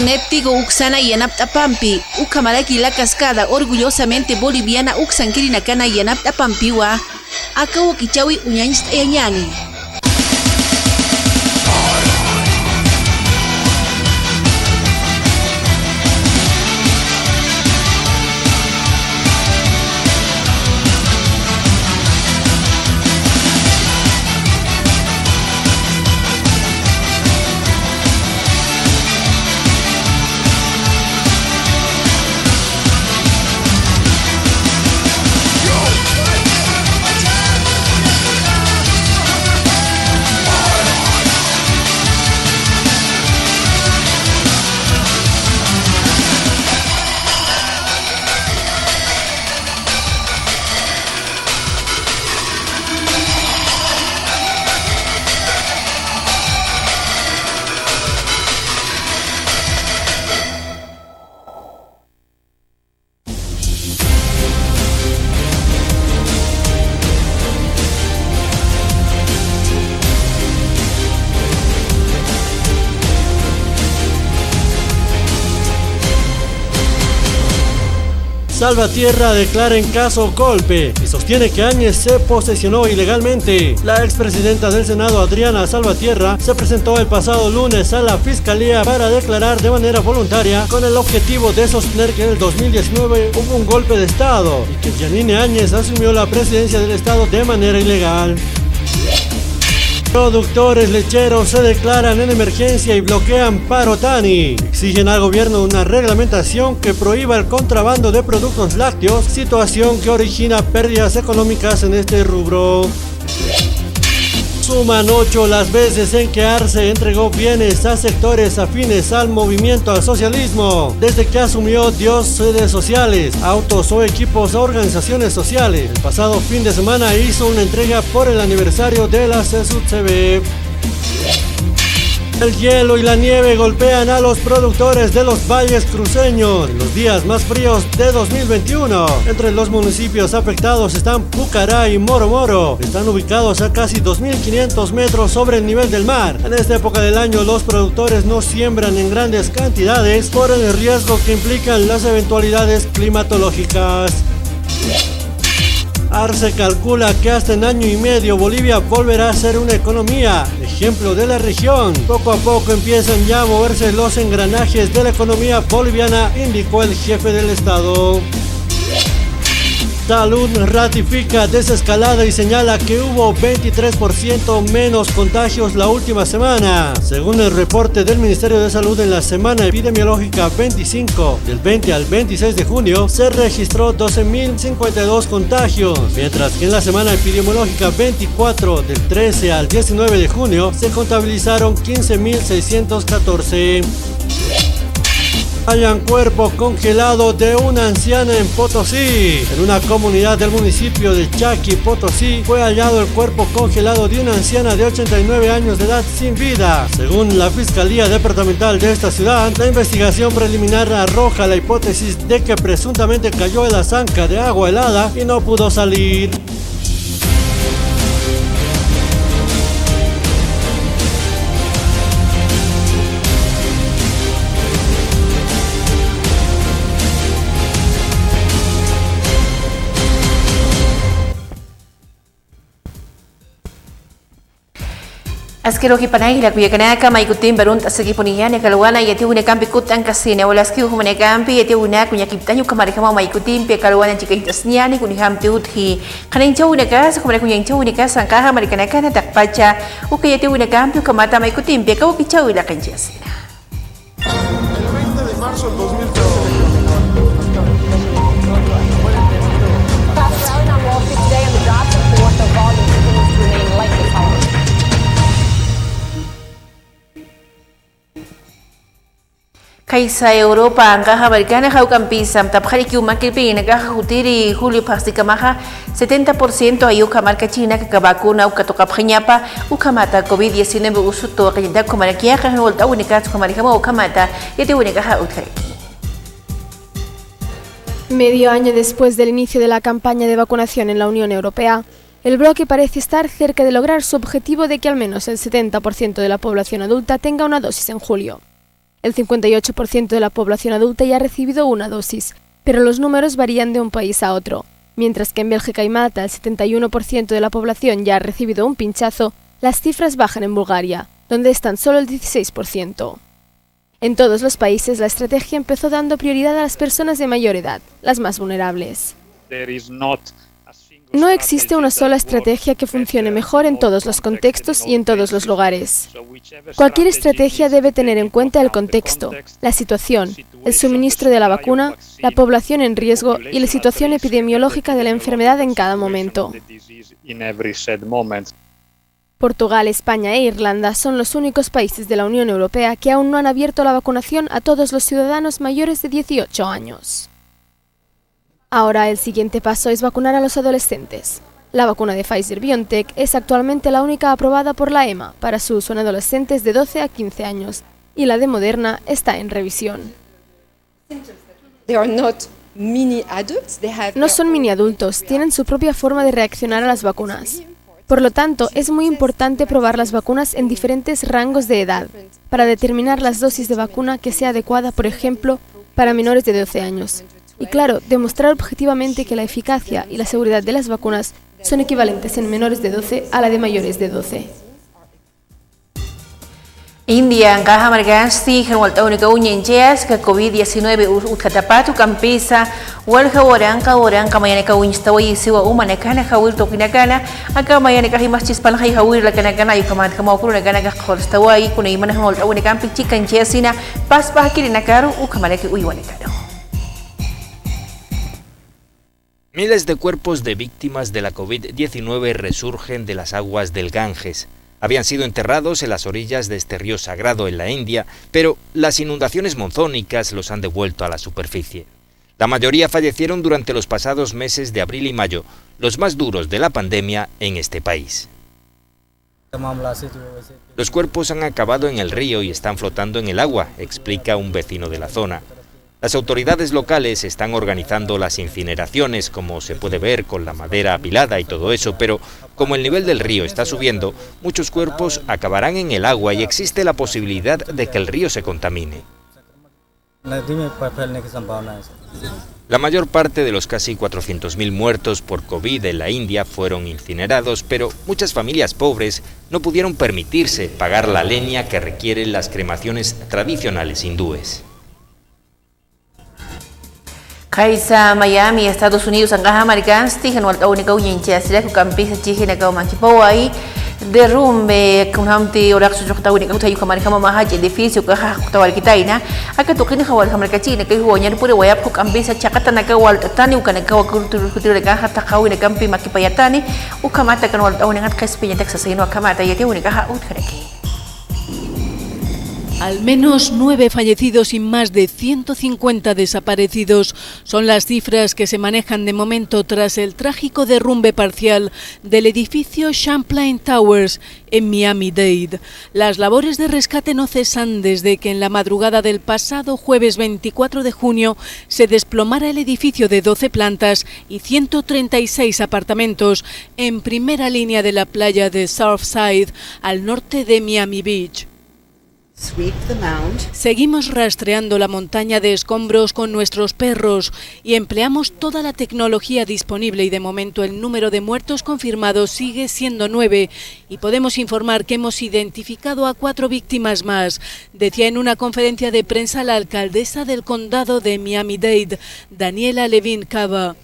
Néptigo Uxana y Anaptapampi, Ucamaraki la cascada, orgullosamente boliviana Uxanquirinacana y Anaptapampiwa, Acabo Kichawi Uñanist Eñani. Salvatierra declara en caso golpe y sostiene que Áñez se posesionó ilegalmente. La expresidenta del Senado, Adriana Salvatierra, se presentó el pasado lunes a la Fiscalía para declarar de manera voluntaria con el objetivo de sostener que en el 2019 hubo un golpe de Estado y que Yanine Áñez asumió la presidencia del Estado de manera ilegal. Productores lecheros se declaran en emergencia y bloquean Parotani. Exigen al gobierno una reglamentación que prohíba el contrabando de productos lácteos, situación que origina pérdidas económicas en este rubro. Suman 8 las veces en que Arce entregó bienes a sectores afines al movimiento al socialismo, desde que asumió Dios sedes sociales, autos o equipos a organizaciones sociales. El pasado fin de semana hizo una entrega por el aniversario de la CESUTCB. El hielo y la nieve golpean a los productores de los valles cruceños en los días más fríos de 2021. Entre los municipios afectados están Pucará y Moro Moro. Están ubicados a casi 2.500 metros sobre el nivel del mar. En esta época del año los productores no siembran en grandes cantidades por el riesgo que implican las eventualidades climatológicas. Arce calcula que hasta en año y medio Bolivia volverá a ser una economía, ejemplo de la región. Poco a poco empiezan ya a moverse los engranajes de la economía boliviana, indicó el jefe del Estado. Salud ratifica desescalada y señala que hubo 23% menos contagios la última semana. Según el reporte del Ministerio de Salud, en la semana epidemiológica 25, del 20 al 26 de junio, se registró 12.052 contagios, mientras que en la semana epidemiológica 24, del 13 al 19 de junio, se contabilizaron 15.614. Hallan cuerpo congelado de una anciana en Potosí. En una comunidad del municipio de Chaqui, Potosí, fue hallado el cuerpo congelado de una anciana de 89 años de edad sin vida. Según la Fiscalía Departamental de esta ciudad, la investigación preliminar arroja la hipótesis de que presuntamente cayó en la zanca de agua helada y no pudo salir. Askero kipanay la kuya kanaka may kutim barun tasagi puniyan ya kalwana yati una kampi kutan kasine wala skiu humane kampi yati una kunya kiptanyo kamari kama may kutim pe kalwana chika hitasnya ni kuni hamti uthi kanin chau una kas kumare kunya chau una kas sangkaha mari kanaka na takpacha uke yati una kampi kamata may kutim pe kawu kichau la kanchasina. El 20 de marzo del 2013 Kaisa Europa angkaha Americana haukampisam taphariki umakilpina kaha hutiri Julio Pasticamaha 70% ayuka marca China que vacuna ukatokapanyapa ukamata COVID-19 usuto kayenda komarakia kaha volta unika komarikama ukamata yete unika utkareki. Medio año después del inicio de la campaña de vacunación en la Unión Europea, el bloque parece estar cerca de lograr su objetivo de que al menos el 70% de la población adulta tenga una dosis en julio. El 58% de la población adulta ya ha recibido una dosis, pero los números varían de un país a otro. Mientras que en Bélgica y Malta el 71% de la población ya ha recibido un pinchazo, las cifras bajan en Bulgaria, donde están solo el 16%. En todos los países la estrategia empezó dando prioridad a las personas de mayor edad, las más vulnerables. No existe una sola estrategia que funcione mejor en todos los contextos y en todos los lugares. Cualquier estrategia debe tener en cuenta el contexto, la situación, el suministro de la vacuna, la población en riesgo y la situación epidemiológica de la enfermedad en cada momento. Portugal, España e Irlanda son los únicos países de la Unión Europea que aún no han abierto la vacunación a todos los ciudadanos mayores de 18 años. Ahora el siguiente paso es vacunar a los adolescentes. La vacuna de Pfizer-BioNTech es actualmente la única aprobada por la EMA para su uso en adolescentes de 12 a 15 años y la de Moderna está en revisión. No son mini adultos, tienen su propia forma de reaccionar a las vacunas. Por lo tanto, es muy importante probar las vacunas en diferentes rangos de edad para determinar las dosis de vacuna que sea adecuada, por ejemplo, para menores de 12 años. Y claro, demostrar objetivamente que la eficacia y la seguridad de las vacunas son equivalentes en menores de 12 a la de mayores de 12. India ngaha margasti kan walta unika unyenjes ka COVID-19 utkatapatu kampisa wal kawarang kamayana ka unstawai siwa umana kana khawir to kinakana aka mayana ka himastis pan hay hawir la kana kana yukamat ka mawkuru na kana ka khorstawai kuna imana walta unika kampik chikan jesina pas bahkiri nakaru ukamana ki uywane kana. Miles de cuerpos de víctimas de la COVID-19 resurgen de las aguas del Ganges. Habían sido enterrados en las orillas de este río sagrado en la India, pero las inundaciones monzónicas los han devuelto a la superficie. La mayoría fallecieron durante los pasados meses de abril y mayo, los más duros de la pandemia en este país. Los cuerpos han acabado en el río y están flotando en el agua, explica un vecino de la zona. Las autoridades locales están organizando las incineraciones, como se puede ver con la madera apilada y todo eso, pero como el nivel del río está subiendo, muchos cuerpos acabarán en el agua y existe la posibilidad de que el río se contamine. La mayor parte de los casi 400.000 muertos por COVID en la India fueron incinerados, pero muchas familias pobres no pudieron permitirse pagar la leña que requieren las cremaciones tradicionales hindúes. Kaisa Miami, Estados Unidos, anggaha margansti kan walta unika unyenjes sila ku kampisa chihi na kaumakipawai derrumbe kunhamti orak sujok tawini kau tayu kamar kama mahaj edificio ka tawal kitaina aka tukini khawal kamar kachina kai huanya pure wayap ku kampisa chakata na kawal tani ukana kawa kultur kultur ka hatta kawina kampi makipayatani ukamata kan walta unika kaspinya taksasino kamata yati unika ha utkareki. Al menos 9 fallecidos y más de 150 desaparecidos son las cifras que se manejan de momento tras el trágico derrumbe parcial del edificio Champlain Towers en Miami-Dade. Las labores de rescate no cesan desde que en la madrugada del pasado jueves 24 de junio se desplomara el edificio de 12 plantas y 136 apartamentos en primera línea de la playa de Surfside, al norte de Miami Beach. Seguimos rastreando la montaña de escombros con nuestros perros y empleamos toda la tecnología disponible y de momento el número de muertos confirmados sigue siendo 9 y podemos informar que hemos identificado a 4 víctimas más, decía en una conferencia de prensa la alcaldesa del condado de Miami-Dade, Daniela Levin Cava.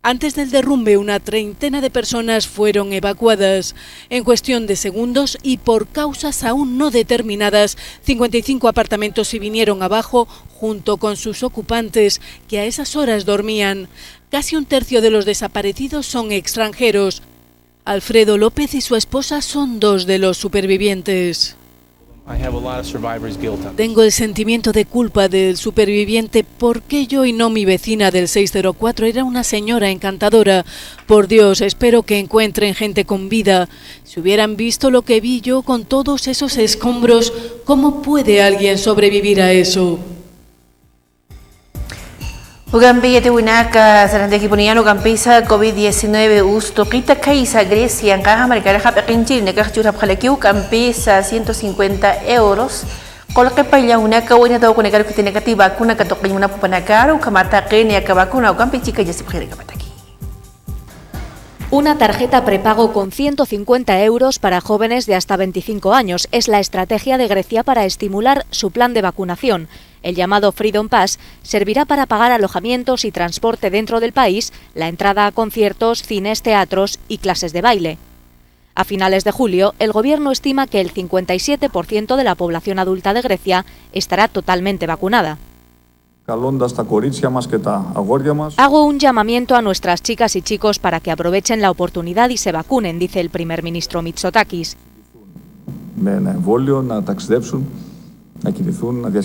Antes del derrumbe, una treintena de personas fueron evacuadas. En cuestión de segundos y por causas aún no determinadas, 55 apartamentos se vinieron abajo junto con sus ocupantes, que a esas horas dormían. Casi un tercio de los desaparecidos son extranjeros. Alfredo López y su esposa son 2 de los supervivientes. Tengo el sentimiento de culpa del superviviente. ¿Por qué yo y no mi vecina del 604? Era una señora encantadora. Por Dios, espero que encuentren gente con vida. Si hubieran visto lo que vi yo con todos esos escombros, ¿cómo puede alguien sobrevivir a eso? Ugambi yati winaka sarante kipuniano gampisa COVID-19 usto kita kaisa Grecia ngaha marikara hap akinchil nekah churap khalakiu gampisa 150 euros Kolakepaya una kawina daw kunekar kutinekati vacuna katokay una pupanakar o kamatake ni akabacuna o kampichika yasipjere kamataki. Una tarjeta prepago con 150 euros para jóvenes de hasta 25 años es la estrategia de Grecia para estimular su plan de vacunación. El llamado Freedom Pass servirá para pagar alojamientos y transporte dentro del país, la entrada a conciertos, cines, teatros y clases de baile. A finales de julio, el gobierno estima que el 57% de la población adulta de Grecia estará totalmente vacunada. Hago un llamamiento a nuestras chicas y chicos para que aprovechen la oportunidad y se vacunen, dice el primer ministro Mitsotakis.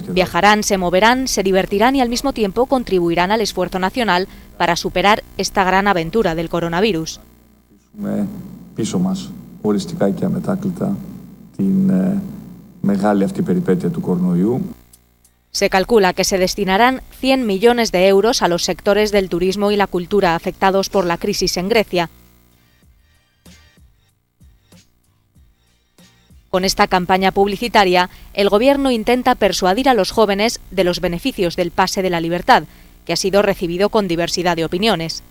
Viajarán, se moverán, se divertirán y al mismo tiempo contribuirán al esfuerzo nacional para superar esta gran aventura del coronavirus. Se calcula que se destinarán 100 millones de euros a los sectores del turismo y la cultura afectados por la crisis en Grecia. Con esta campaña publicitaria, el gobierno intenta persuadir a los jóvenes de los beneficios del pase de la libertad, que ha sido recibido con diversidad de opiniones.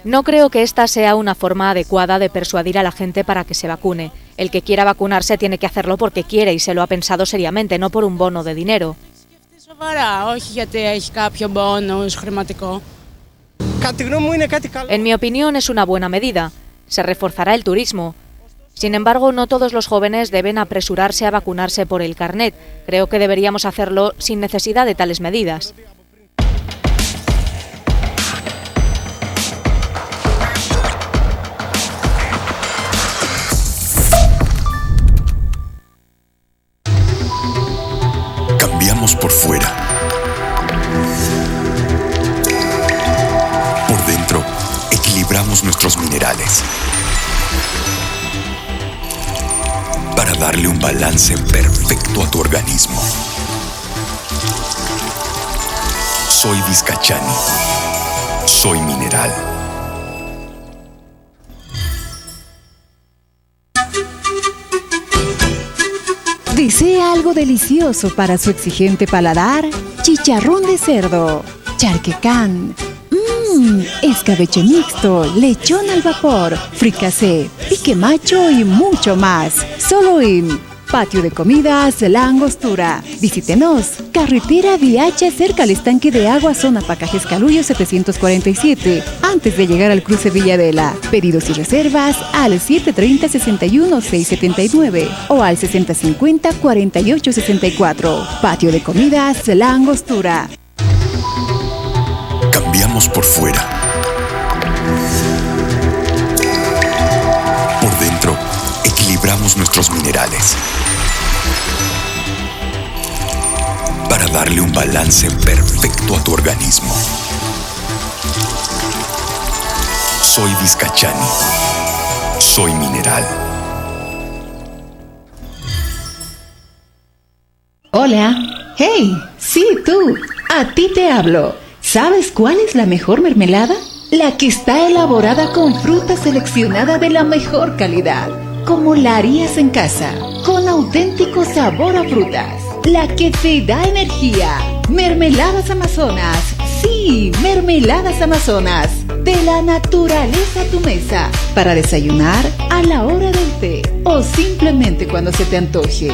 No creo que esta sea una forma adecuada de persuadir a la gente para que se vacune. El que quiera vacunarse tiene que hacerlo porque quiere y se lo ha pensado seriamente, no por un bono de dinero. En mi opinión es una buena medida. Se reforzará el turismo. Sin embargo, no todos los jóvenes deben apresurarse a vacunarse por el carnet. Creo que deberíamos hacerlo sin necesidad de tales medidas. Cambiamos por fuera. Por dentro, equilibramos nuestros minerales para darle un balance perfecto a tu organismo. Soy Vizcachani. Soy mineral. ¿Desea algo delicioso para su exigente paladar? Chicharrón de cerdo, charquecán, escabeche mixto, lechón al vapor, fricasé, pique macho y mucho más. Solo en Patio de Comidas La Angostura. Visítenos. Carretera Viacha cerca al estanque de agua, zona Pacajes Caluyo 747, antes de llegar al cruce Villadela. Pedidos y reservas al 730-61-679 o al 6050-4864. Patio de Comidas La Angostura. Cambiamos por fuera. Por dentro, equilibramos nuestros minerales para darle un balance perfecto a tu organismo. Soy Vizcachani. Soy mineral. Hola. Hey, sí, tú. A ti te hablo. ¿Sabes cuál es la mejor mermelada? La que está elaborada con fruta seleccionada de la mejor calidad, como la harías en casa, con auténtico sabor a frutas. La que te da energía. Mermeladas Amazonas. Sí, Mermeladas Amazonas. De la naturaleza a tu mesa. Para desayunar, a la hora del té o simplemente cuando se te antoje.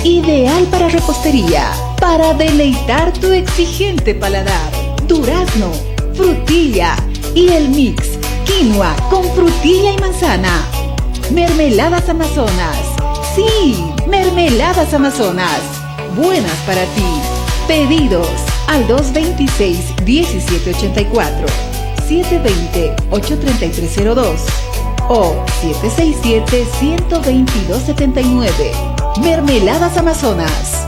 Ideal para repostería, para deleitar tu exigente paladar. Durazno, frutilla y el mix quinoa con frutilla y manzana. Mermeladas Amazonas. Sí, Mermeladas Amazonas. Buenas para ti. Pedidos al 226-1784, 720-83302 o 767-12279. Mermeladas Amazonas.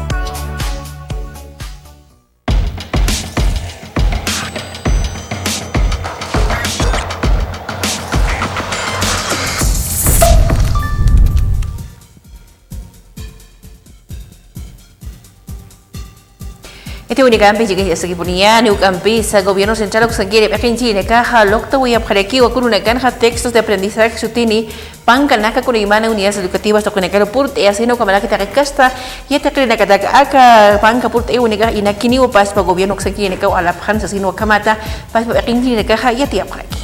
Este unicampi llega a seguir poniendo ucampisa gobierno central oxanguere pequeñine caja locta voy a paraquí o con una canja textos de aprendizaje sutini panca naca con imana unidades educativas to conecalo purte así no como la que te recasta y te creen que acá panca purte única y nakini o pas para gobierno oxanguere que a la panza sino camata pas pequeñine caja y te aquí.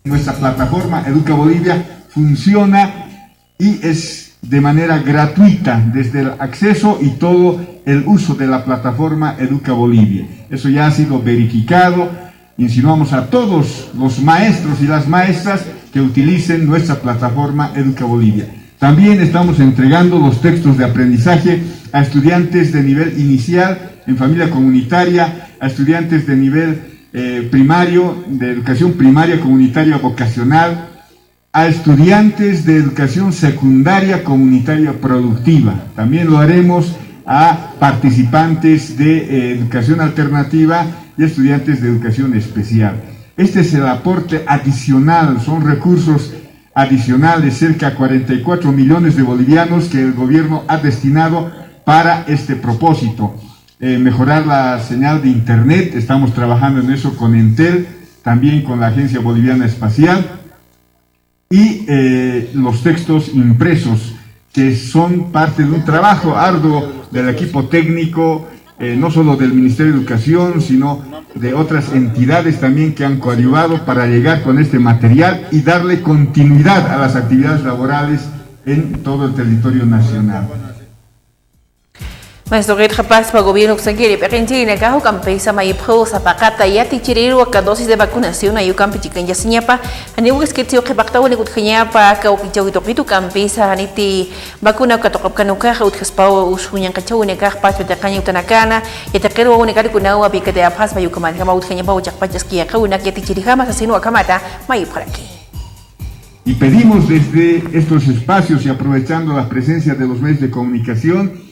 Nuestra plataforma Educa Bolivia funciona y es de manera gratuita desde el acceso y todo el uso de la plataforma Educa Bolivia. Eso ya ha sido verificado. Insinuamos a todos los maestros y las maestras que utilicen nuestra plataforma Educa Bolivia. También estamos entregando los textos de aprendizaje a estudiantes de nivel inicial en familia comunitaria, a estudiantes de nivel primario, de educación primaria comunitaria vocacional, a estudiantes de educación secundaria comunitaria productiva. También lo haremos a participantes de educación alternativa y estudiantes de educación especial. Este es el aporte adicional, son recursos adicionales, cerca de 44 millones de bolivianos que el gobierno ha destinado para este propósito. Mejorar la señal de internet, estamos trabajando en eso con Entel, también con la Agencia Boliviana Espacial, y los textos impresos, que son parte de un trabajo arduo del equipo técnico, no solo del Ministerio de Educación, sino de otras entidades también que han coadyuvado para llegar con este material y darle continuidad a las actividades laborales en todo el territorio nacional. Maestro Red Japaz para gobierno extranjero, pequeñina cajo campesa maipro zapacata y atichiriru a dosis de vacunación ayu campi chicken ya señapa aniu es que tío que bacta wale kut señapa ka ukichau itu campesa aniti vacuna ka tokap kanuka ut spau usunya kachau ne ka pas peta kanyu tanakana ya takeru wa ne ka kunawa bi ka de apas mayu kaman kama ut señapa uchak pachas kia ka una que tichirihama asesino akamata maipro aquí. Y pedimos desde estos espacios y aprovechando la presencia de los medios de comunicación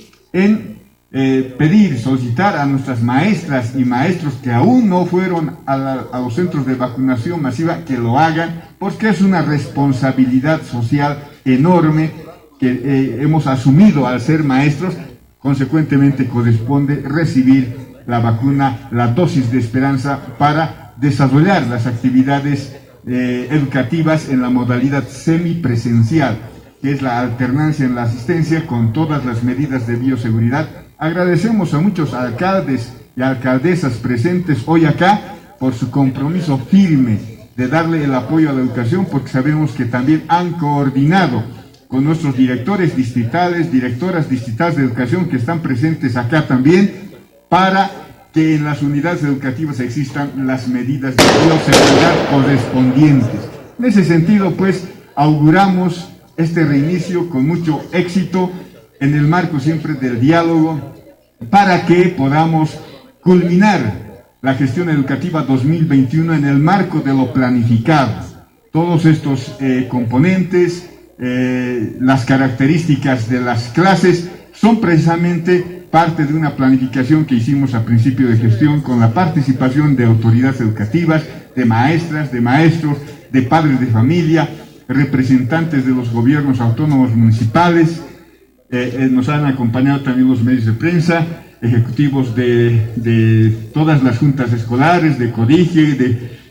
solicitar a nuestras maestras y maestros que aún no fueron a los centros de vacunación masiva que lo hagan, porque es una responsabilidad social enorme que hemos asumido al ser maestros. Consecuentemente corresponde recibir la vacuna, la dosis de esperanza para desarrollar las actividades educativas en la modalidad semipresencial, que es la alternancia en la asistencia con todas las medidas de bioseguridad. Agradecemos a muchos alcaldes y alcaldesas presentes hoy acá por su compromiso firme de darle el apoyo a la educación, porque sabemos que también han coordinado con nuestros directores distritales, directoras distritales de educación que están presentes acá también, para que en las unidades educativas existan las medidas de bioseguridad correspondientes. En ese sentido, pues, auguramos este reinicio con mucho éxito en el marco siempre del diálogo, para que podamos culminar la gestión educativa 2021 en el marco de lo planificado. Todos estos componentes, las características de las clases, son precisamente parte de una planificación que hicimos a principio de gestión con la participación de autoridades educativas, de maestras, de maestros, de padres de familia, representantes de los gobiernos autónomos municipales. Nos han acompañado también los medios de prensa, ejecutivos de todas las juntas escolares, de CODIGE,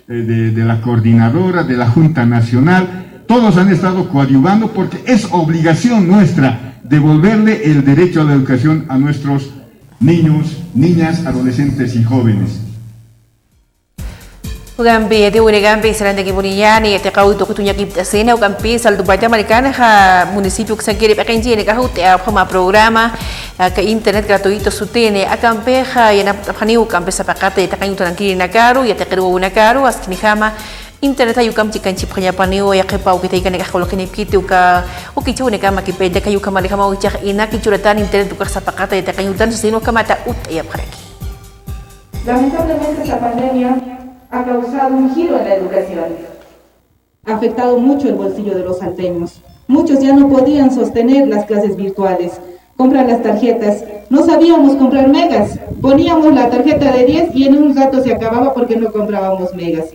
de la coordinadora, de la Junta Nacional. Todos han estado coadyuvando porque es obligación nuestra devolverle el derecho a la educación a nuestros niños, niñas, adolescentes y jóvenes. Ugambi ati unegambi saranda ki buniyani ati kauto kutunya kiptasena ugambi sal dubata marikana ha municipio ksangkiri pekenji ne kahute apama programa ka internet gratuito sutene akampe ha yana phani ugambi sapakate takanyu tanankiri nakaru ya takiru nakaru askini hama internet ayu kam chikan chipkhanya paniwo ya khepau kita ikan ka kholokin kitu ka ukichu ne kama kipeda kayu kama kama uchak ina kichuratan internet ka sapakate takanyu tan sino kamata ut ya paraki. Lamentablemente esta pandemia ha causado un giro en la educación. Ha afectado mucho el bolsillo de los salteños. Muchos ya no podían sostener las clases virtuales, comprar las tarjetas. No sabíamos comprar megas. Poníamos la tarjeta de 10 y en un rato se acababa porque no comprábamos megas.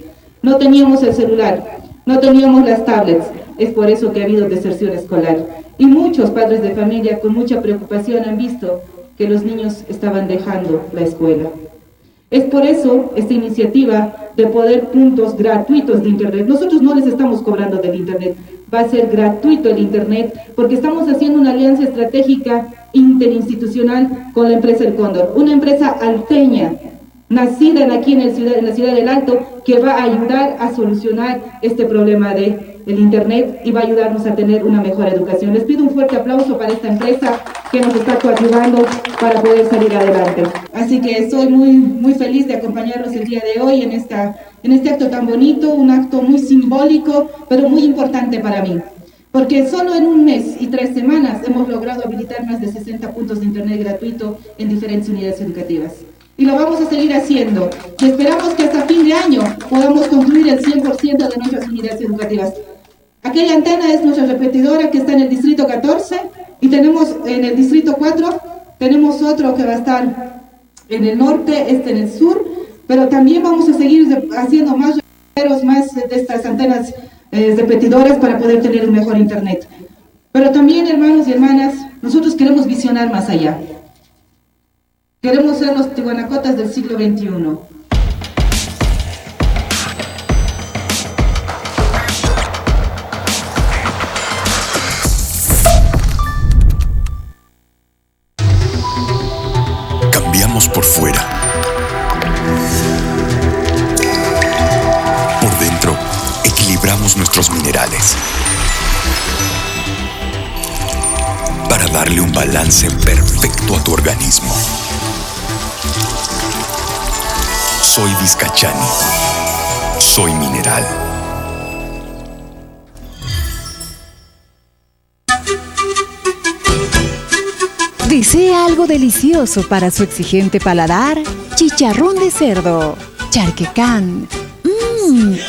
No teníamos el celular, no teníamos las tablets. Es por eso que ha habido deserción escolar. Y muchos padres de familia con mucha preocupación han visto que los niños estaban dejando la escuela. Es por eso esta iniciativa de poder puntos gratuitos de Internet. Nosotros no les estamos cobrando del Internet, va a ser gratuito el Internet, porque estamos haciendo una alianza estratégica interinstitucional con la empresa El Cóndor, una empresa alteña, nacida aquí en la ciudad del Alto, que va a ayudar a solucionar este problema del Internet y va a ayudarnos a tener una mejor educación. Les pido un fuerte aplauso para esta empresa que nos está coadyuvando para poder salir adelante. Así que estoy muy feliz de acompañarlos el día de hoy en este acto tan bonito, un acto muy simbólico, pero muy importante para mí. Porque solo en un mes y 3 semanas hemos logrado habilitar más de 60 puntos de Internet gratuito en diferentes unidades educativas. Y lo vamos a seguir haciendo. Y esperamos que hasta fin de año podamos concluir el 100% de nuestras unidades educativas. Aquella antena es nuestra repetidora que está en el distrito 14 y tenemos en el distrito 4, tenemos otro que va a estar en el norte, en el sur, pero también vamos a seguir haciendo más de estas antenas repetidoras para poder tener un mejor Internet. Pero también, hermanos y hermanas, nosotros queremos visionar más allá. Queremos ser los tihuanacotas del siglo XXI. Cambiamos por fuera. Por dentro, equilibramos nuestros minerales para darle un balance perfecto a tu organismo. Soy Vizcachani. Soy mineral. ¿Desea algo delicioso para su exigente paladar? Chicharrón de cerdo, charquecán,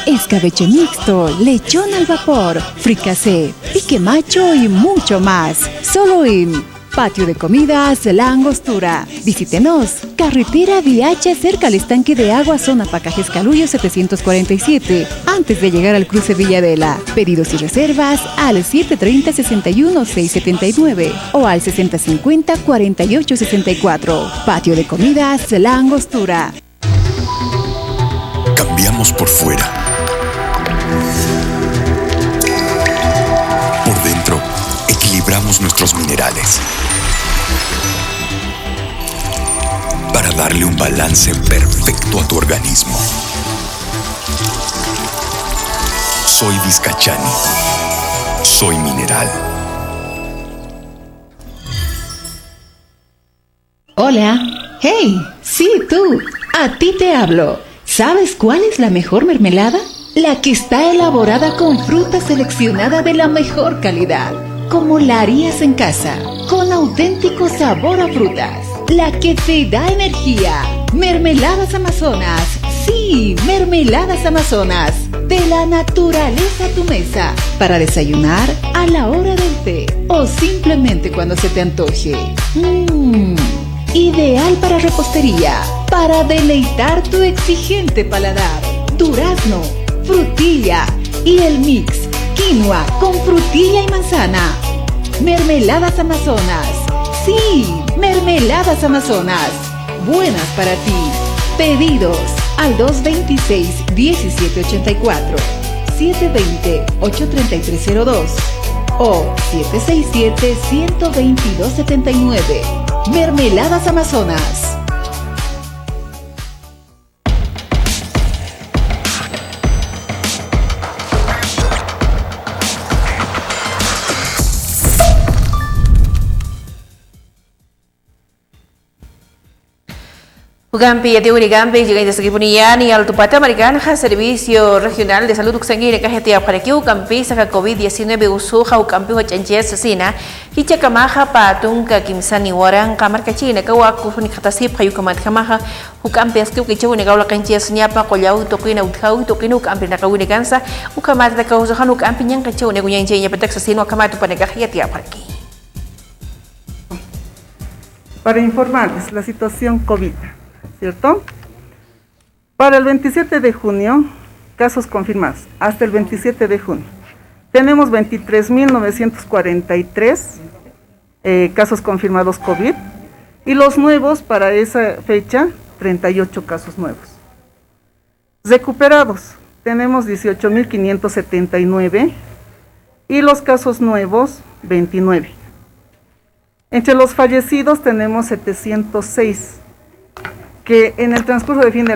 escabeche mixto, lechón al vapor, fricasé, pique macho y mucho más. Solo en Patio de Comidas La Angostura. Visítenos. Carretera Viacha, cerca al estanque de agua, zona Pacajes Caluyo 747, antes de llegar al cruce Villadela. Pedidos y reservas al 730-61-679 o al 6050-4864. Patio de Comidas La Angostura. Cambiamos por fuera. Por dentro, equilibramos nuestros minerales para darle un balance perfecto a tu organismo. Soy Vizcachani. Soy mineral. Hola. Hey, sí, tú. A ti te hablo. ¿Sabes cuál es la mejor mermelada? La que está elaborada con fruta seleccionada de la mejor calidad, como la harías en casa, con auténtico sabor a frutas. La que te da energía. Mermeladas Amazonas. Sí, Mermeladas Amazonas. De la naturaleza a tu mesa. Para desayunar, a la hora del té o simplemente cuando se te antoje. Ideal para repostería, para deleitar tu exigente paladar. Durazno, frutilla y el mix quinoa con frutilla y manzana. Mermeladas Amazonas. Sí, Mermeladas Amazonas. Buenas para ti. Pedidos al 226-1784, 720-83302 o 767-12279. Mermeladas Amazonas. Ugampi yati Urigampi llega desde Kipuniani al Tupata Maricanja Servicio Regional de Salud Uxangiri Kajetia para que Ugampi saca COVID-19 usuja Ugampi Wachanche Sasina Hicha Kamaja Patunka Kimsani Warang Kamar Kachina Kawaku Nikhatasip Hayukamat Kamaja Ugampi Aski Ukichu Negaula Kanche Snyapa Koyau Tokina Utkau Tokina Ugampi Nakawini Kansa Ukamat da Kauzahan Ugampi Yankachu Neguyanche Yapatak Sasino Kamatu Panekajetia para aquí. Para informarles la situación COVID, ¿cierto? Para el 27 de junio, casos confirmados, hasta el 27 de junio. Tenemos 23.943 casos confirmados COVID Y los nuevos para esa fecha, 38 casos nuevos. Recuperados, tenemos 18.579 y los casos nuevos, 29. Entre los fallecidos tenemos 706, que en el transcurso de fin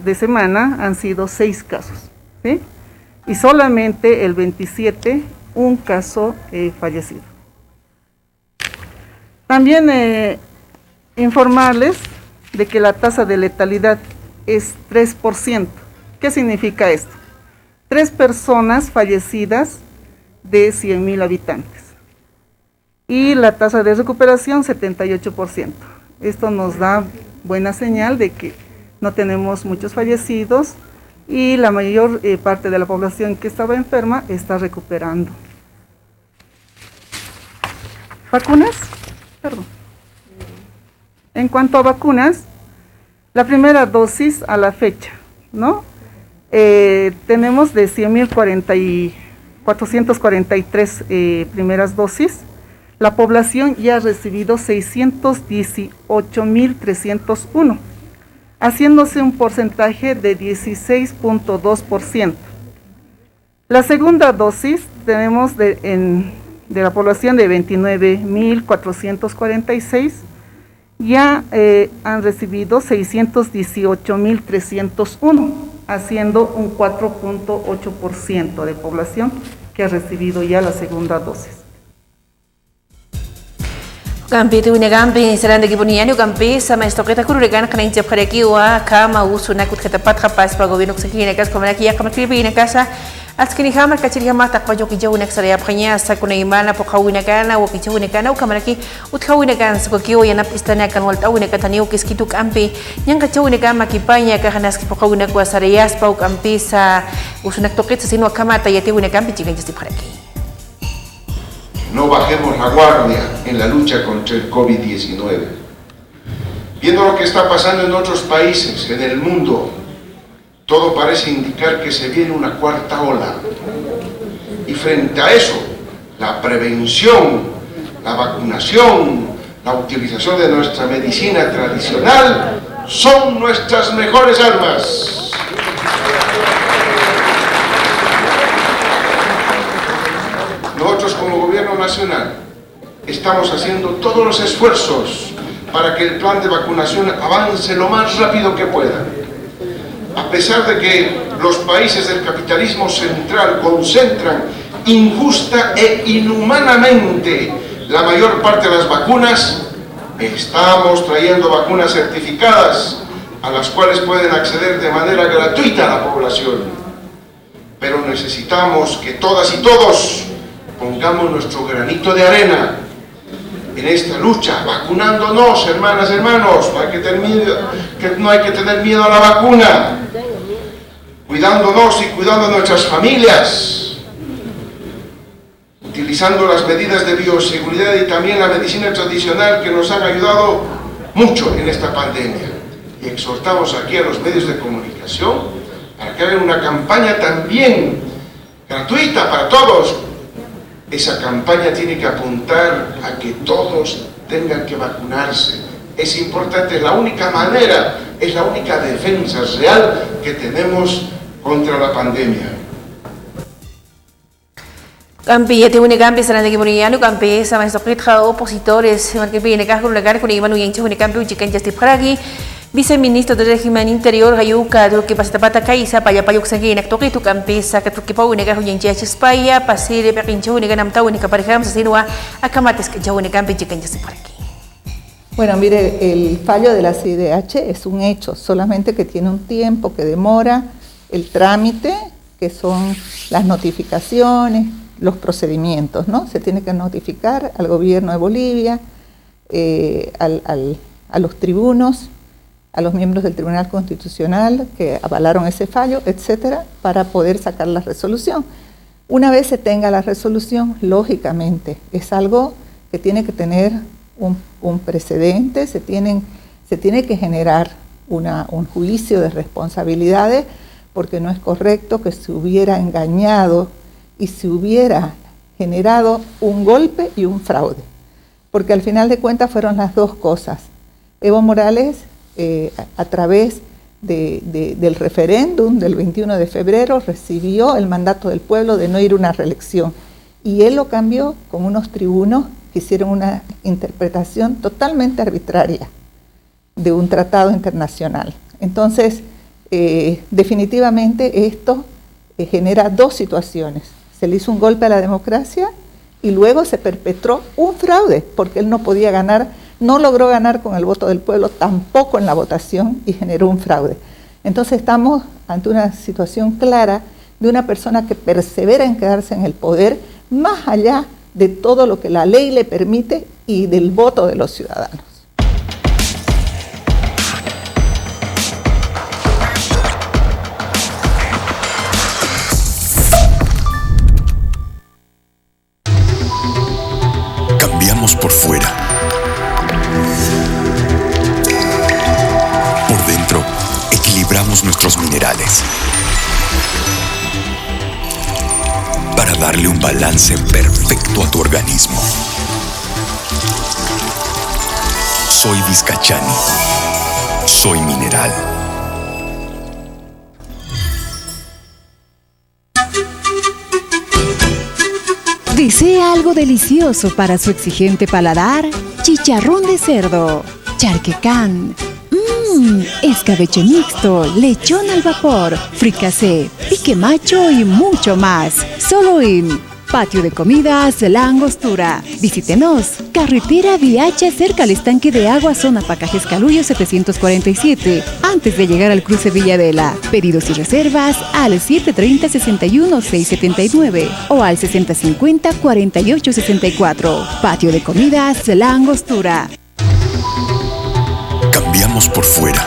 de semana han sido 6 casos, ¿sí? Y solamente el 27, un caso fallecido. También informarles de que la tasa de letalidad es 3%. ¿Qué significa esto? 3 personas fallecidas de 100.000 habitantes. Y la tasa de recuperación 78%. Esto nos da buena señal de que no tenemos muchos fallecidos y la mayor parte de la población que estaba enferma está recuperando. ¿Vacunas? Perdón. En cuanto a vacunas, la primera dosis a la fecha, ¿no? Tenemos de 100.443 primeras dosis. La población ya ha recibido 618.301, haciéndose un porcentaje de 16.2%. La segunda dosis tenemos de la población de 29.446, ya han recibido 618.301, haciendo un 4.8% de población que ha recibido ya la segunda dosis. Kampi tu negampi serang de kibunian yo kampi sama estoketa kururegan kana injap kareki wa kama usuna kut katapat kapas pa gobierno sakina kas komana kia kama kribi casa askini hamar kachiri hama takwajo ki jawunak saraya phanya sakuna imana pokawina kana wa ki jawunak kana kamana ki utkawina kan sakokio yanap istana kan wal tawina katani ukis kitu kampi yang kachawina kama kipanya ka hanas ki pokawina kwa sarayas pa kampi sa usunak toket sa sino kama tayati wina kampi chigan justi kareki. No bajemos la guardia en la lucha contra el COVID-19. Viendo lo que está pasando en otros países, en el mundo, todo parece indicar que se viene una cuarta ola. Y frente a eso, la prevención, la vacunación, la utilización de nuestra medicina tradicional son nuestras mejores armas. Nosotros como Gobierno Nacional estamos haciendo todos los esfuerzos para que el plan de vacunación avance lo más rápido que pueda. A pesar de que los países del capitalismo central concentran injusta e inhumanamente la mayor parte de las vacunas, estamos trayendo vacunas certificadas a las cuales pueden acceder de manera gratuita a la población. Pero necesitamos que todas y todos pongamos nuestro granito de arena en esta lucha, vacunándonos, hermanas, hermanos, no hay que tener miedo a la vacuna, cuidándonos y cuidando a nuestras familias, utilizando las medidas de bioseguridad y también la medicina tradicional que nos han ayudado mucho en esta pandemia. Y exhortamos aquí a los medios de comunicación para que hagan una campaña también gratuita para todos. Esa campaña tiene que apuntar a que todos tengan que vacunarse. Es importante, es la única manera, es la única defensa real que tenemos contra la pandemia. Kampi ya tiene kampi serang de kibunian kampi sama estoketa opositores marque viene ka kururegan kun imanu yang chune kampi ujikan justi paragi. Viceministro del Régimen Interior Gayuka Turki pasitapata kaisa payapayok sagin aktoki tu kampisa katurkipaw ni kahuyang jachis paya pasire pekincho ni ganam taw ni kapariham sa sinwa akamates ka jaw ni kampi chikan jasi paraki. Bueno, mire, el fallo de la CIDH es un hecho, solamente que tiene un tiempo que demora el trámite, que son las notificaciones, los procedimientos, ¿no? Se tiene que notificar al gobierno de Bolivia, a los tribunos, a los miembros del Tribunal Constitucional que avalaron ese fallo, etcétera, para poder sacar la resolución. Una vez se tenga la resolución, lógicamente, es algo que tiene que tener un precedente, se tiene que generar un juicio de responsabilidades, porque no es correcto que se hubiera engañado y se hubiera generado un golpe y un fraude, porque al final de cuentas fueron las dos cosas. Evo Morales, a través del referéndum del 21 de febrero, recibió el mandato del pueblo de no ir a una reelección. Y él lo cambió con unos tribunos que hicieron una interpretación totalmente arbitraria de un tratado internacional. Entonces, definitivamente esto genera dos situaciones. Se le hizo un golpe a la democracia y luego se perpetró un fraude, porque él no podía ganar, no logró ganar con el voto del pueblo, tampoco en la votación, y generó un fraude. Entonces estamos ante una situación clara de una persona que persevera en quedarse en el poder, más allá de todo lo que la ley le permite y del voto de los ciudadanos. Cambiamos por fuera. Por dentro, equilibramos nuestros minerales para darle un balance perfecto a tu organismo. Soy Vizcachani. Soy mineral. ¿Desea algo delicioso para su exigente paladar? Chicharrón de cerdo, charquecán, escabeche mixto, lechón al vapor, fricasé, pique macho y mucho más. Solo en Patio de Comidas La Angostura. Visítenos. Carretera Viacha, cerca al estanque de agua, zona Pacajes Calullo 747, antes de llegar al cruce Villavela. Pedidos y reservas al 730-61-679 o al 6050-4864. Patio de Comidas La Angostura. Cambiamos por fuera.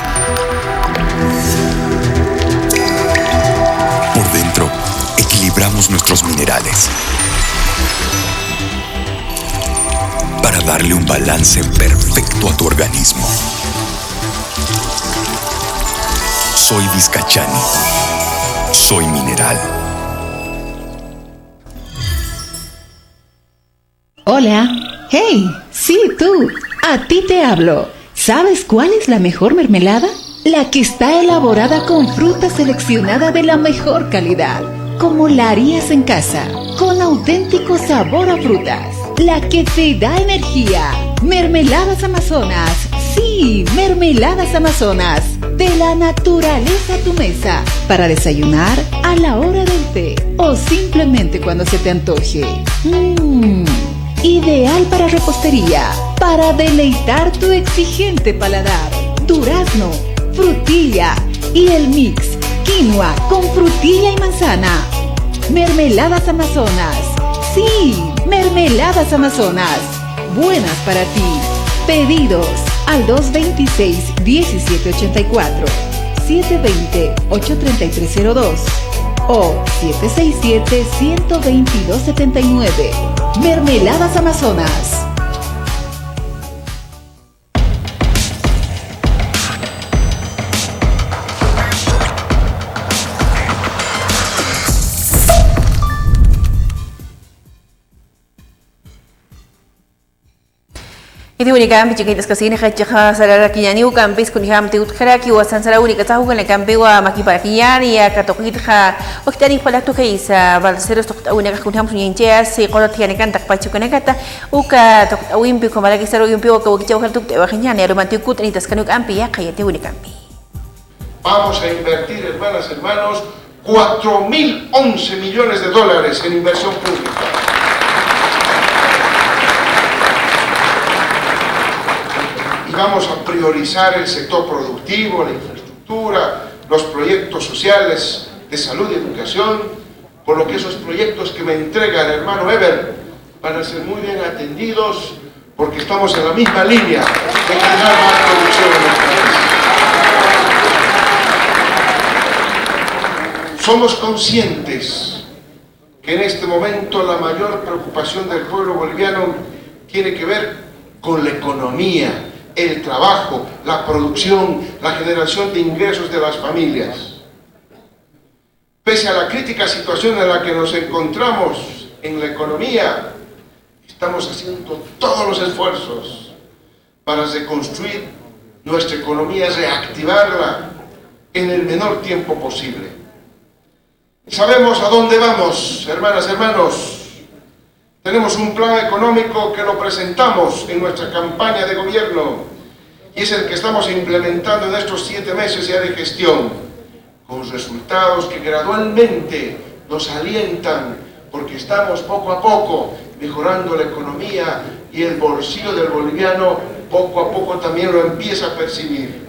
Por dentro, equilibramos nuestros minerales para darle un balance perfecto a tu organismo. Soy Vizcachani. Soy mineral. Hola. Hey, sí, tú. A ti te hablo. ¿Sabes cuál es la mejor mermelada? La que está elaborada con fruta seleccionada de la mejor calidad, como la harías en casa, con auténtico sabor a frutas. La que te da energía. Mermeladas Amazonas. Sí, Mermeladas Amazonas. De la naturaleza a tu mesa. Para desayunar, a la hora del té o simplemente cuando se te antoje. Ideal para repostería, para deleitar tu exigente paladar. Durazno, frutilla y el mix quinoa con frutilla y manzana. Mermeladas Amazonas. Sí, Mermeladas Amazonas. Buenas para ti. Pedidos al 226-1784, 720-83302 o 767-12279. Mermeladas Amazonas. Iti unika ampi chiquitas kasini hachaja sarara kiñani u campis kun ham tiut kharaki wa sansara unika tahu kan campi wa maki para kiñani ya katokit kha oktani pala to kaisa balseros to unika kun ham suñinche si qorat yani kan tak pachu kana kata uka to awimpi ko malaki saro yumpi wa kawicha wa tuk te wa kiñani romantikut ni taskanuk ampi ya kayati unika ampi. Vamos a invertir, hermanas, hermanos, 4.011 millones de dólares en inversión pública. Y vamos a priorizar el sector productivo, la infraestructura, los proyectos sociales de salud y educación, por lo que esos proyectos que me entrega el hermano Eber van a ser muy bien atendidos, porque estamos en la misma línea de generar más producción en el país. Somos conscientes que en este momento la mayor preocupación del pueblo boliviano tiene que ver con la economía, el trabajo, la producción, la generación de ingresos de las familias. Pese a la crítica situación en la que nos encontramos en la economía, estamos haciendo todos los esfuerzos para reconstruir nuestra economía es reactivarla en el menor tiempo posible. Sabemos a dónde vamos, hermanas, hermanos. Tenemos un plan económico que lo presentamos en nuestra campaña de gobierno y es el que estamos implementando en estos 7 meses ya de gestión, con resultados que gradualmente nos alientan porque estamos poco a poco mejorando la economía y el bolsillo del boliviano poco a poco también lo empieza a percibir.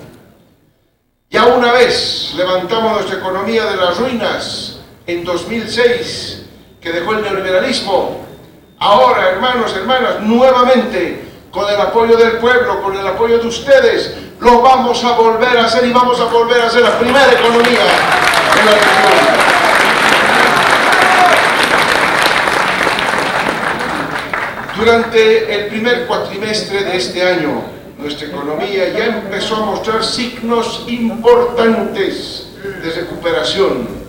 Ya una vez levantamos nuestra economía de las ruinas en 2006, que dejó el neoliberalismo. Ahora, hermanos, hermanas, nuevamente, con el apoyo del pueblo, con el apoyo de ustedes, lo vamos a volver a hacer y vamos a volver a ser la primera economía de la región. Durante el primer cuatrimestre de este año, nuestra economía ya empezó a mostrar signos importantes de recuperación.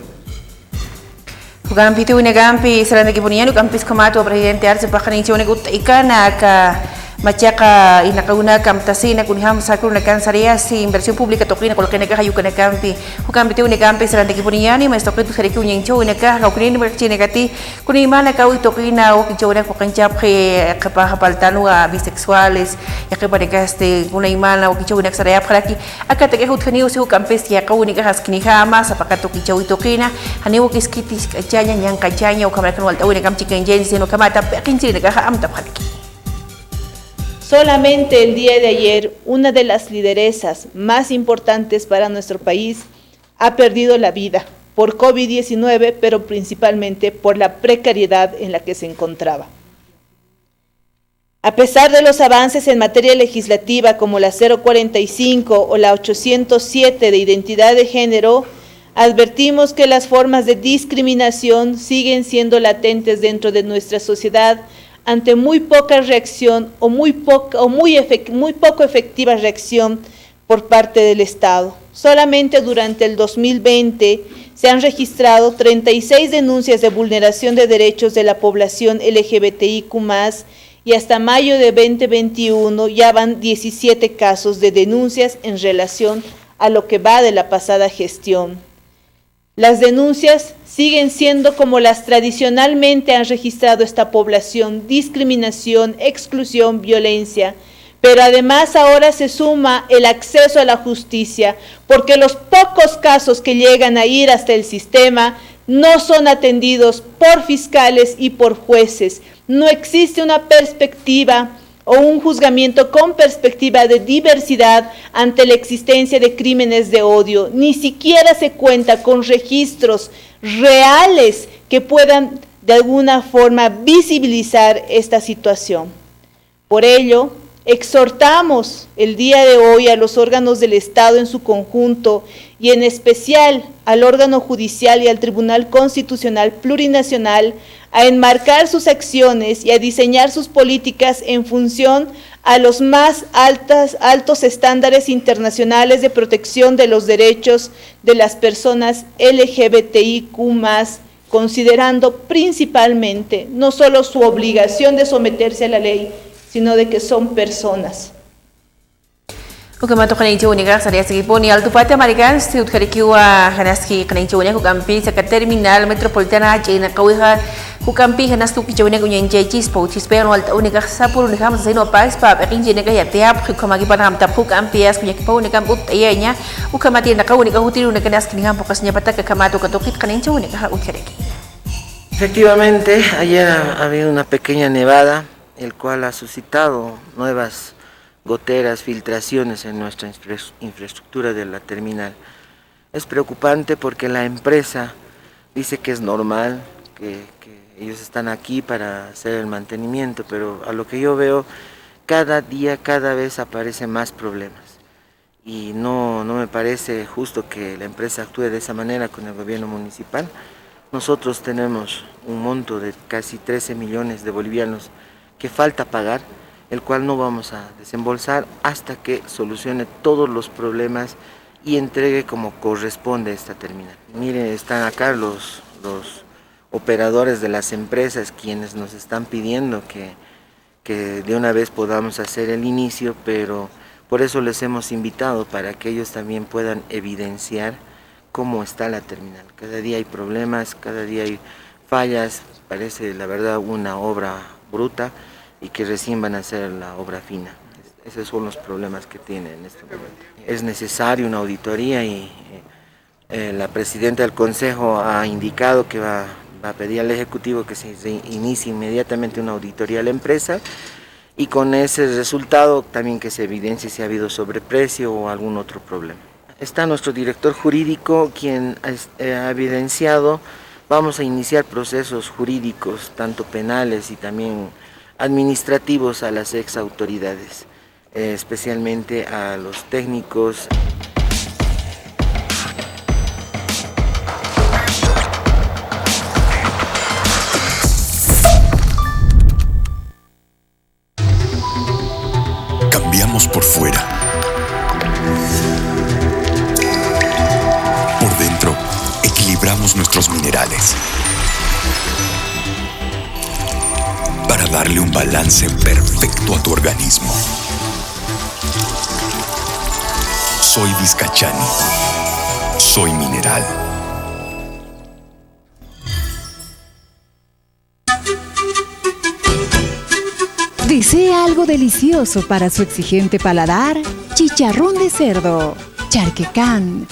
Gampi tu gampi serang kipunian gampis kamato presidente arse pakani chone gut ikana ka machaka inakauna kamtasina kunham sakuna kansaria si inversión pública tokina kolkene ka hayukana gampi gampi tu gampi serang kipunian mas tokitu sari kunyeng chone ka kaukini merchine kati kunimana ka utokina o kichona kokanchap ke kapaltanu bisexuales ya que para que este kunimana o kichona saria paraki akata ke hutkani usu gampis ya kauni ka haskini hama sapakato kichoi tokina hanewo kiskitis kachanya nyang kachanya o kamera kan walta une kam chicken jensi no kamata pekinchi ka amta paraki. Solamente el día de ayer, una de las lideresas más importantes para nuestro país ha perdido la vida por COVID-19, pero principalmente por la precariedad en la que se encontraba. A pesar de los avances en materia legislativa como la 045 o la 807 de identidad de género, advertimos que las formas de discriminación siguen siendo latentes dentro de nuestra sociedad ante muy poca reacción o muy poco efectiva reacción por parte del Estado. Solamente durante el 2020 se han registrado 36 denuncias de vulneración de derechos de la población LGBTIQ+, y hasta mayo de 2021 ya van 17 casos de denuncias en relación a lo que va de la pasada gestión. Las denuncias siguen siendo como las tradicionalmente han registrado esta población: discriminación, exclusión, violencia, pero además ahora se suma el acceso a la justicia, porque los pocos casos que llegan a ir hasta el sistema no son atendidos por fiscales y por jueces. No existe una perspectiva o un juzgamiento con perspectiva de diversidad ante la existencia de crímenes de odio. Ni siquiera se cuenta con registros reales que puedan de alguna forma visibilizar esta situación. Por ello, exhortamos el día de hoy a los órganos del Estado en su conjunto y en especial al órgano judicial y al Tribunal Constitucional Plurinacional a enmarcar sus acciones y a diseñar sus políticas en función a los más altos estándares internacionales de protección de los derechos de las personas LGBTIQ+, considerando principalmente no solo su obligación de someterse a la ley, sino de que son personas. Hukumato kaninchunika saria sigiponi altupate american stiut karikiwa hanaski kaninchunika hukampi sa terminal metropolitana china kawiha hukampi hanas tu kichunika kunyenche chispo chispean walta unika sapur unika mas sino pas pa pekinjine ka yatiap hukamagi panam tap hukampi as kunya kipa unika but ayanya hukamati na kaunika hutiru unika nas kiniham pokasnya pataka kamato katokit kaninchunika ukareki. Efectivamente, ayer ha habido una pequeña nevada, el cual ha suscitado nuevas goteras, filtraciones en nuestra infraestructura de la terminal. Es preocupante porque la empresa dice que es normal, que ellos están aquí para hacer el mantenimiento, pero a lo que yo veo, cada día, cada vez aparecen más problemas. Y no me parece justo que la empresa actúe de esa manera con el gobierno municipal. Nosotros tenemos un monto de casi 13 millones de bolivianos que falta pagar, el cual no vamos a desembolsar hasta que solucione todos los problemas y entregue como corresponde esta terminal. Miren, están acá los operadores de las empresas quienes nos están pidiendo que de una vez podamos hacer el inicio, pero Por eso les hemos invitado para que ellos también puedan evidenciar cómo está la terminal. Cada día hay problemas, cada día hay fallas, parece la verdad una obra bruta y que recién van a hacer la obra fina. Esos son los problemas que tiene en este momento. Es necesaria una auditoría y la presidenta del Consejo ha indicado que va a pedir al Ejecutivo que se inicie inmediatamente una auditoría a la empresa y con ese resultado también que se evidencie si ha habido sobreprecio o algún otro problema. Está nuestro director jurídico quien ha evidenciado, vamos a iniciar procesos jurídicos, tanto penales y también administrativos a las ex autoridades, especialmente a los técnicos. Cambiamos por fuera. Por dentro, equilibramos nuestros minerales para darle un balance perfecto a tu organismo. Soy Vizcachani. Soy mineral. ¿Desea algo delicioso para su exigente paladar? Chicharrón de cerdo, charquecán,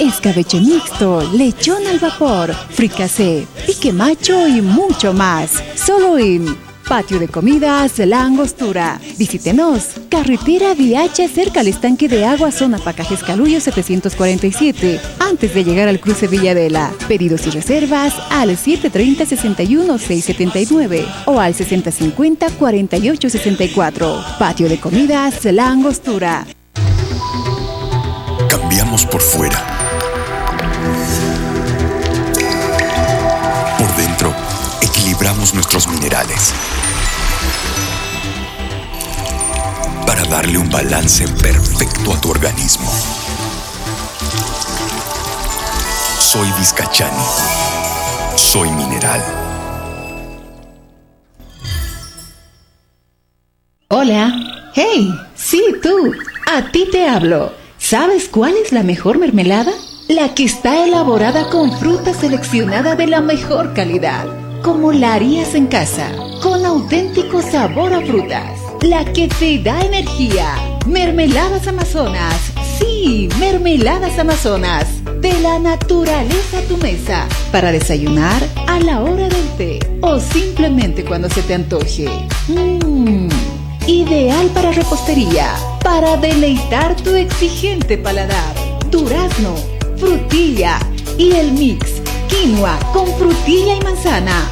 escabeche mixto, lechón al vapor, fricasé, pique macho y mucho más. Solo en Patio de Comidas La Angostura. Visítenos. Carretera Viacha, cerca al estanque de agua, zona Pacajes Caluyo 747, antes de llegar al cruce Villadela. Pedidos y reservas al 730-61-679 o al 6050-4864. Patio de Comidas La Angostura. Cambiamos por fuera. Por dentro, equilibramos nuestros minerales para darle un balance perfecto a tu organismo. Soy Vizcachani. Soy mineral. Hola. Hey, sí, tú. A ti te hablo. ¿Sabes cuál es la mejor mermelada? La que está elaborada con fruta seleccionada de la mejor calidad, como la harías en casa, con auténtico sabor a frutas. La que te da energía. Mermeladas Amazonas. Sí, Mermeladas Amazonas. De la naturaleza a tu mesa. Para desayunar, a la hora del té o simplemente cuando se te antoje. Ideal para repostería, para deleitar tu exigente paladar. Durazno, frutilla y el mix quinoa con frutilla y manzana.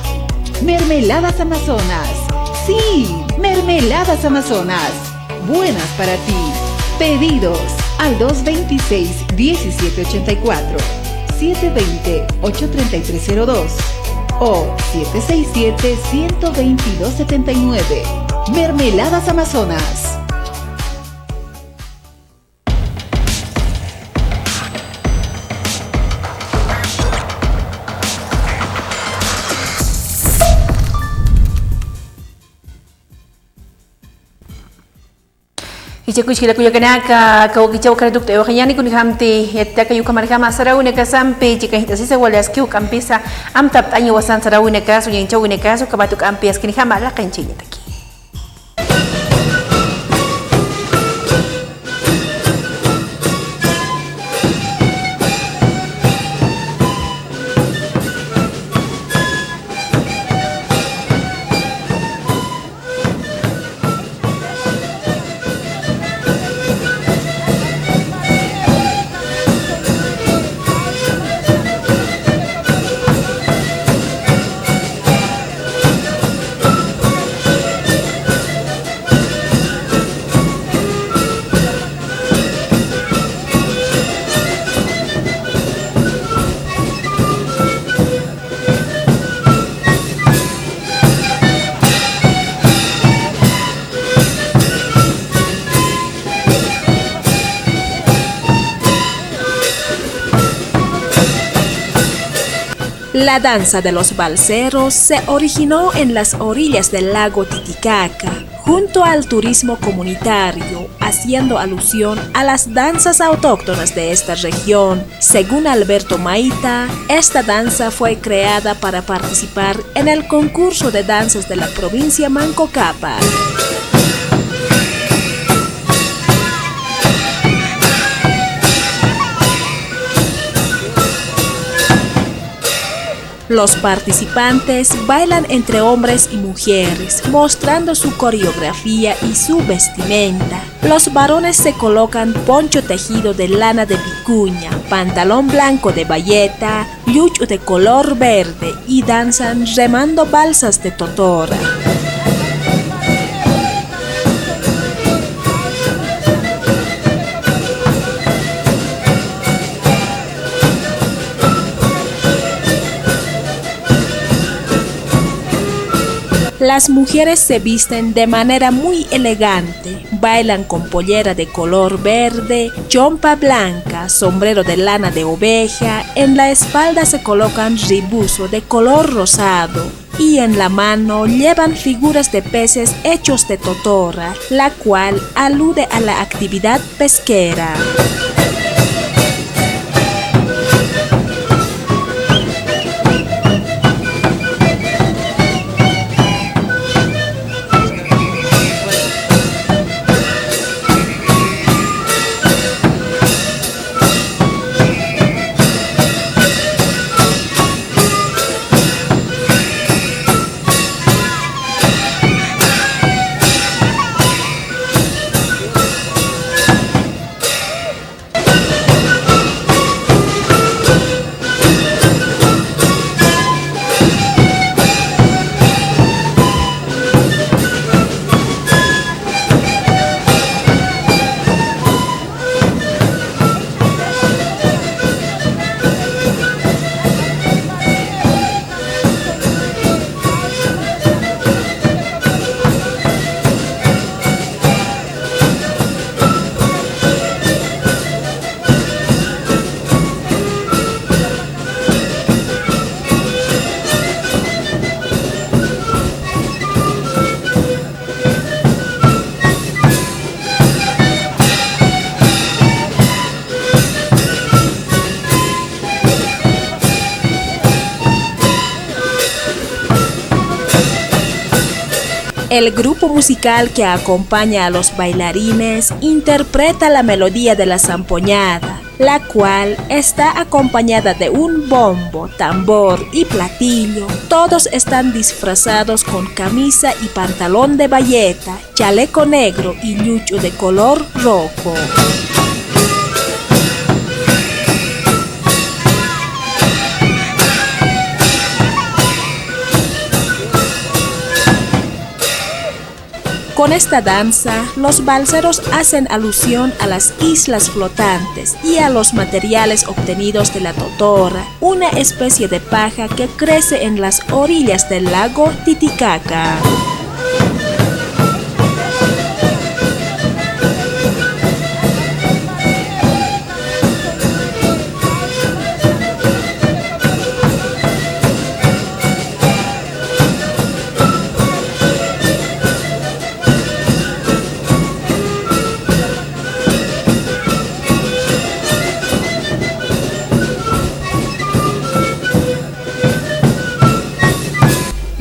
Mermeladas Amazonas. Sí, Mermeladas Amazonas. Buenas para ti. Pedidos al 226-1784, 720-83302 o 767-12279. Mermeladas Amazonas. Ichakuchila kuya kanaka kawakichaw karaduk tayo kanyani kuni hamti yatta kayu kamarkama sarawina ka sampi chika hita sisa walas kiu kampisa amtap tanyo wasan sarawina ka so yang chawina ka so kabatuk ampias kini hama la kanchinya taki. La danza de los balseros se originó en las orillas del lago Titicaca, junto al turismo comunitario, haciendo alusión a las danzas autóctonas de esta región. Según Alberto Maita, esta danza fue creada para participar en el concurso de danzas de la provincia Manco Cápac. Los participantes bailan entre hombres y mujeres, mostrando su coreografía y su vestimenta. Los varones se colocan poncho tejido de lana de vicuña, pantalón blanco de bayeta, yuyu de color verde y danzan remando balsas de totora. Las mujeres se visten de manera muy elegante, bailan con pollera de color verde, chompa blanca, sombrero de lana de oveja, en la espalda se colocan ribuzo de color rosado y en la mano llevan figuras de peces hechos de totora, la cual alude a la actividad pesquera. El grupo musical que acompaña a los bailarines interpreta la melodía de la zampoñada, la cual está acompañada de un bombo, tambor y platillo. Todos están disfrazados con camisa y pantalón de bayeta, chaleco negro y yuyu de color rojo. Con esta danza, los balseros hacen alusión a las islas flotantes y a los materiales obtenidos de la totora, una especie de paja que crece en las orillas del lago Titicaca.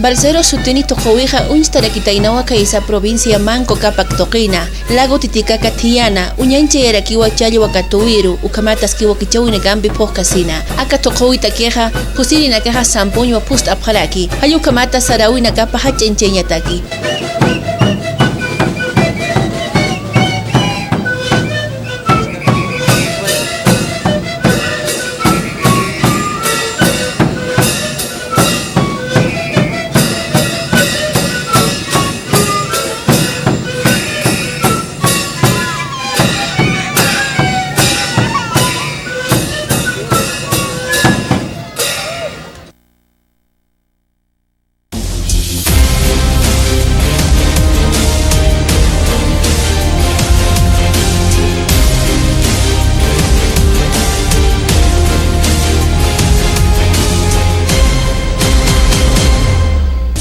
Balsero suteni toqowija unstara kitainawa kaisa provincia Manco Cápac toqina, lago Titicaca tiana, uñanche era kiwa chali wakatuwiru, ukamatas kiwa kichawine gambi pohkasina. Aka toqowita keja, kusiri na keja sampuño pust apjalaki, hayu kamata sarawina kapa hachencheñataki.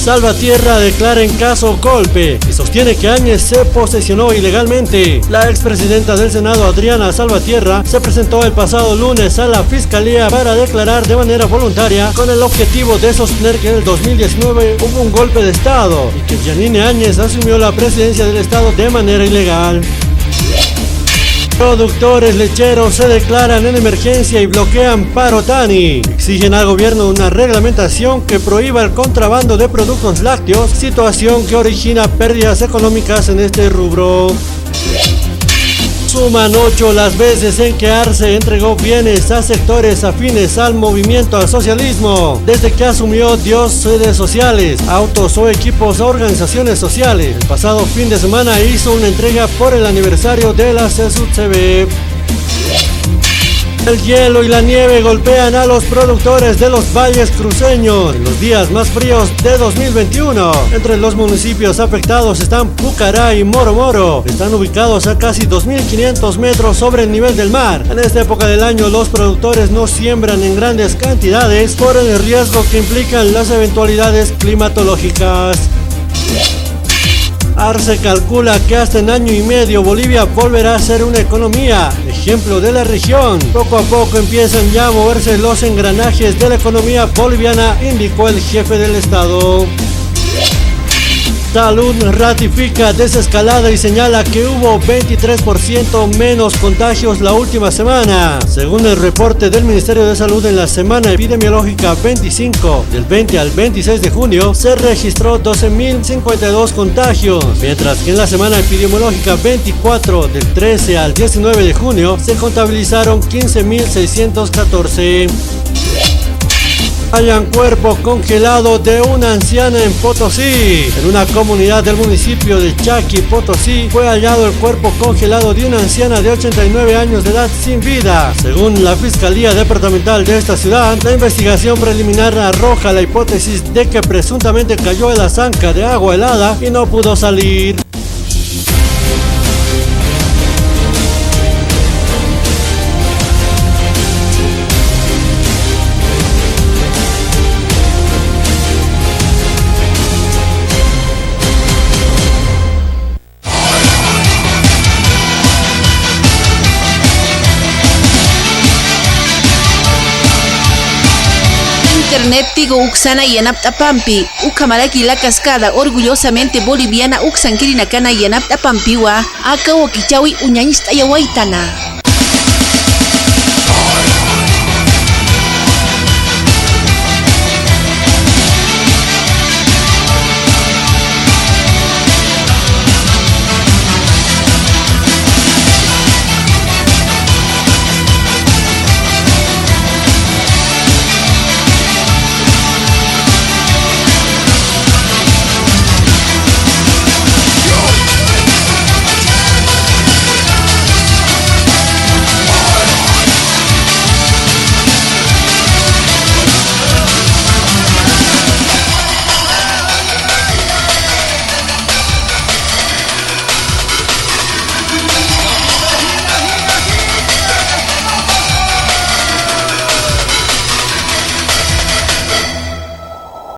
Salvatierra declara en caso golpe y sostiene que Áñez se posesionó ilegalmente. La expresidenta del Senado, Adriana Salvatierra, se presentó el pasado lunes a la Fiscalía para declarar de manera voluntaria con el objetivo de sostener que en el 2019 hubo un golpe de Estado y que Yanine Áñez asumió la presidencia del Estado de manera ilegal. Productores lecheros se declaran en emergencia y bloquean Parotani. Exigen al gobierno una reglamentación que prohíba el contrabando de productos lácteos, situación que origina pérdidas económicas en este rubro. Suman 8 las veces en que Arce entregó bienes a sectores afines al movimiento al socialismo, desde que asumió Dios sedes sociales, autos o equipos a organizaciones sociales. El pasado fin de semana hizo una entrega por el aniversario de la CESUTCB. El hielo y la nieve golpean a los productores de los valles cruceños en los días más fríos de 2021. Entre los municipios afectados están Pucará y Moro Moro. Están ubicados a casi 2.500 metros sobre el nivel del mar. En esta época del año los productores no siembran en grandes cantidades por el riesgo que implican las eventualidades climatológicas. Arce calcula que hasta en año y medio Bolivia volverá a ser una economía, ejemplo de la región. Poco a poco empiezan ya a moverse los engranajes de la economía boliviana, indicó el jefe del Estado. Salud ratifica desescalada y señala que hubo 23% menos contagios la última semana. Según el reporte del Ministerio de Salud, en la semana epidemiológica 25, del 20 al 26 de junio, se registró 12.052 contagios, mientras que en la semana epidemiológica 24, del 13 al 19 de junio, se contabilizaron 15.614. Hallan cuerpo congelado de una anciana en Potosí. En una comunidad del municipio de Chaqui, Potosí, fue hallado el cuerpo congelado de una anciana de 89 años de edad sin vida. Según la Fiscalía Departamental de esta ciudad, la investigación preliminar arroja la hipótesis de que presuntamente cayó en la zanca de agua helada y no pudo salir. Internet tigo Uxana y Anaptapampi, Ucamaraki la cascada orgullosamente boliviana Uxanquirina Cana y Anaptapampiwa, Aka Wakichawi Uñañista Yawaitana.